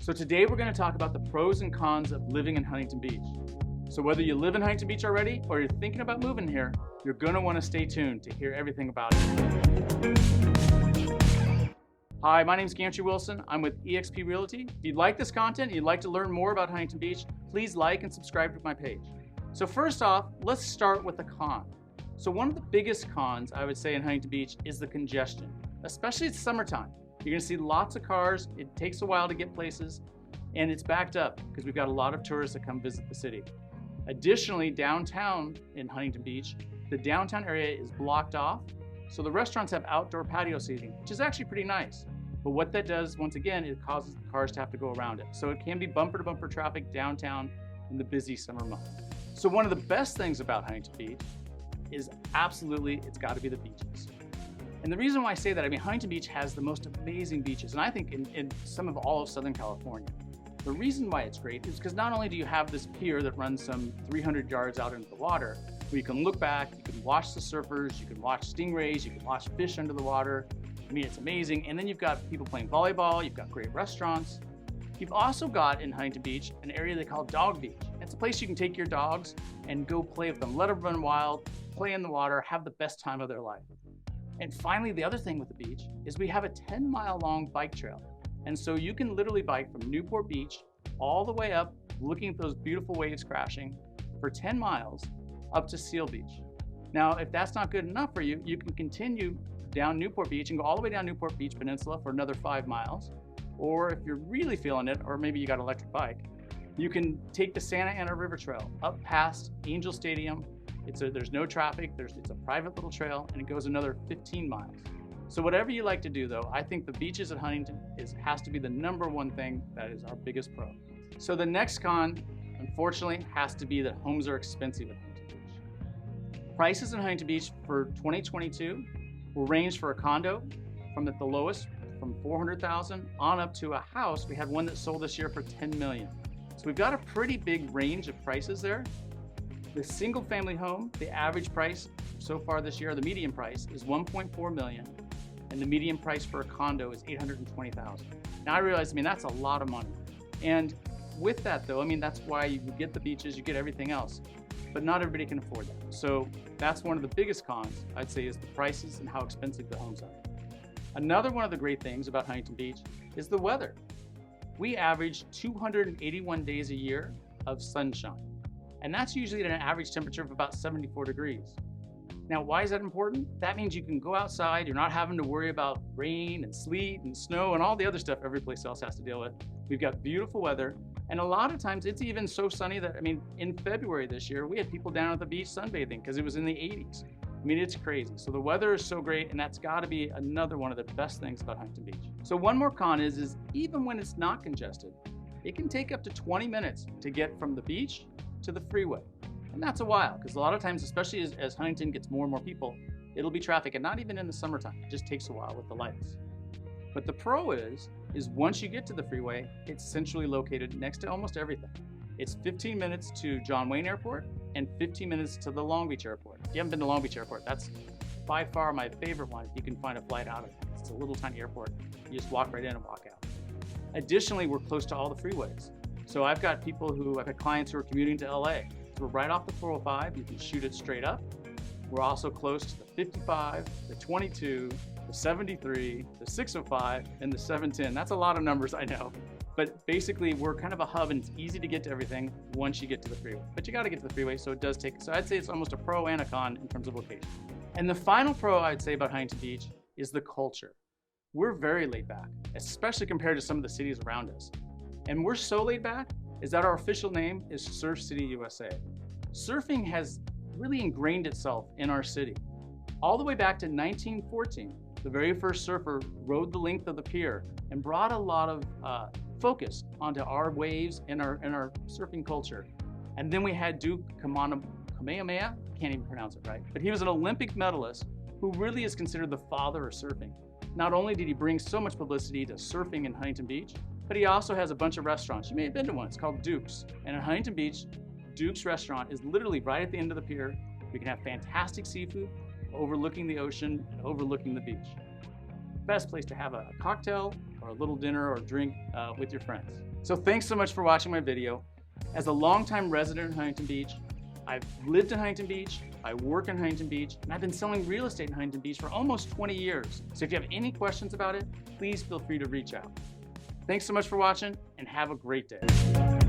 So today we're going to talk about the pros and cons of living in Huntington Beach. So whether you live in Huntington Beach already or you're thinking about moving here, you're going to want to stay tuned to hear everything about it. Hi, my name is Gantry Wilson. I'm with eXp Realty. If you'd like this content and you'd like to learn more about Huntington Beach, please like and subscribe to my page. So first off, let's start with the con. So one of the biggest cons I would say in Huntington Beach is the congestion, especially it's summertime. You're going to see lots of cars. It takes a while to get places, and it's backed up because we've got a lot of tourists that come visit the city. Additionally, downtown in Huntington Beach, the downtown area is blocked off, so the restaurants have outdoor patio seating, which is actually pretty nice. But what that does, once again, it causes the cars to have to go around it. So it can be bumper-to-bumper traffic downtown in the busy summer months. So one of the best things about Huntington Beach is absolutely, it's got to be the beaches. And the reason why I say that, I mean, Huntington Beach has the most amazing beaches, and I think in some of all of Southern California. The reason why it's great is because not only do you have this pier that runs some 300 yards out into the water, where you can look back, you can watch the surfers, you can watch stingrays, you can watch fish under the water. I mean, it's amazing. And then you've got people playing volleyball, you've got great restaurants. You've also got in Huntington Beach an area they call Dog Beach. It's a place you can take your dogs and go play with them, let them run wild, play in the water, have the best time of their life. And finally, the other thing with the beach is we have a 10-mile long bike trail. And so you can literally bike from Newport Beach all the way up, looking at those beautiful waves crashing for 10 miles up to Seal Beach. Now, if that's not good enough for you, you can continue down Newport Beach and go all the way down Newport Beach Peninsula for another 5 miles. Or if you're really feeling it, or maybe you got an electric bike, you can take the Santa Ana River Trail up past Angel Stadium. There's no traffic, it's a private little trail, and it goes another 15 miles. So whatever you like to do though, I think the beaches at Huntington has to be the #1 thing that is our biggest pro. So the next con, unfortunately, has to be that homes are expensive at Huntington Beach. Prices in Huntington Beach for 2022 will range for a condo from at the lowest, from $400,000 on up to a house. We had one that sold this year for $10 million. So we've got a pretty big range of prices there. The single family home, the average price so far this year, the median price is $1.4 million, and the median price for a condo is $820,000. Now I realize, I mean, that's a lot of money. And with that though, I mean, that's why you get the beaches, you get everything else, but not everybody can afford that. So that's one of the biggest cons, I'd say, is the prices and how expensive the homes are. Another one of the great things about Huntington Beach is the weather. We average 281 days a year of sunshine. And that's usually at an average temperature of about 74 degrees. Now, why is that important? That means you can go outside, you're not having to worry about rain and sleet and snow and all the other stuff every place else has to deal with. We've got beautiful weather, and a lot of times it's even so sunny that, I mean, in February this year, we had people down at the beach sunbathing because it was in the 80s. I mean, it's crazy. So the weather is so great, and that's gotta be another one of the best things about Huntington Beach. So one more con is even when it's not congested, it can take up to 20 minutes to get from the beach to the freeway. And that's a while, because a lot of times, especially as Huntington gets more and more people, it'll be traffic, and not even in the summertime. It just takes a while with the lights. But the pro is once you get to the freeway, it's centrally located next to almost everything. It's 15 minutes to John Wayne Airport and 15 minutes to the Long Beach Airport. If you haven't been to Long Beach Airport, that's by far my favorite one if you can find a flight out of it. It's a little tiny airport. You just walk right in and walk out. Additionally, we're close to all the freeways. So I've got clients who are commuting to LA. So we're right off the 405, you can shoot it straight up. We're also close to the 55, the 22, the 73, the 605, and the 710. That's a lot of numbers, I know. But basically, we're kind of a hub, and it's easy to get to everything once you get to the freeway. But you gotta get to the freeway, so it does take, so I'd say it's almost a pro and a con in terms of location. And the final pro I'd say about Huntington Beach is the culture. We're very laid back, especially compared to some of the cities around us. And we're so laid back is that our official name is Surf City, USA. Surfing has really ingrained itself in our city. All the way back to 1914, the very first surfer rode the length of the pier and brought a lot of focus onto our waves and our surfing culture. And then we had Duke Kamehameha, can't even pronounce it right, but he was an Olympic medalist who really is considered the father of surfing. Not only did he bring so much publicity to surfing in Huntington Beach, but he also has a bunch of restaurants. You may have been to one, it's called Duke's. And in Huntington Beach, Duke's restaurant is literally right at the end of the pier. We can have fantastic seafood, overlooking the ocean, overlooking the beach. Best place to have a cocktail, or a little dinner or drink with your friends. So thanks so much for watching my video. As a longtime resident in Huntington Beach, I've lived in Huntington Beach, I work in Huntington Beach, and I've been selling real estate in Huntington Beach for almost 20 years. So if you have any questions about it, please feel free to reach out. Thanks so much for watching, and have a great day.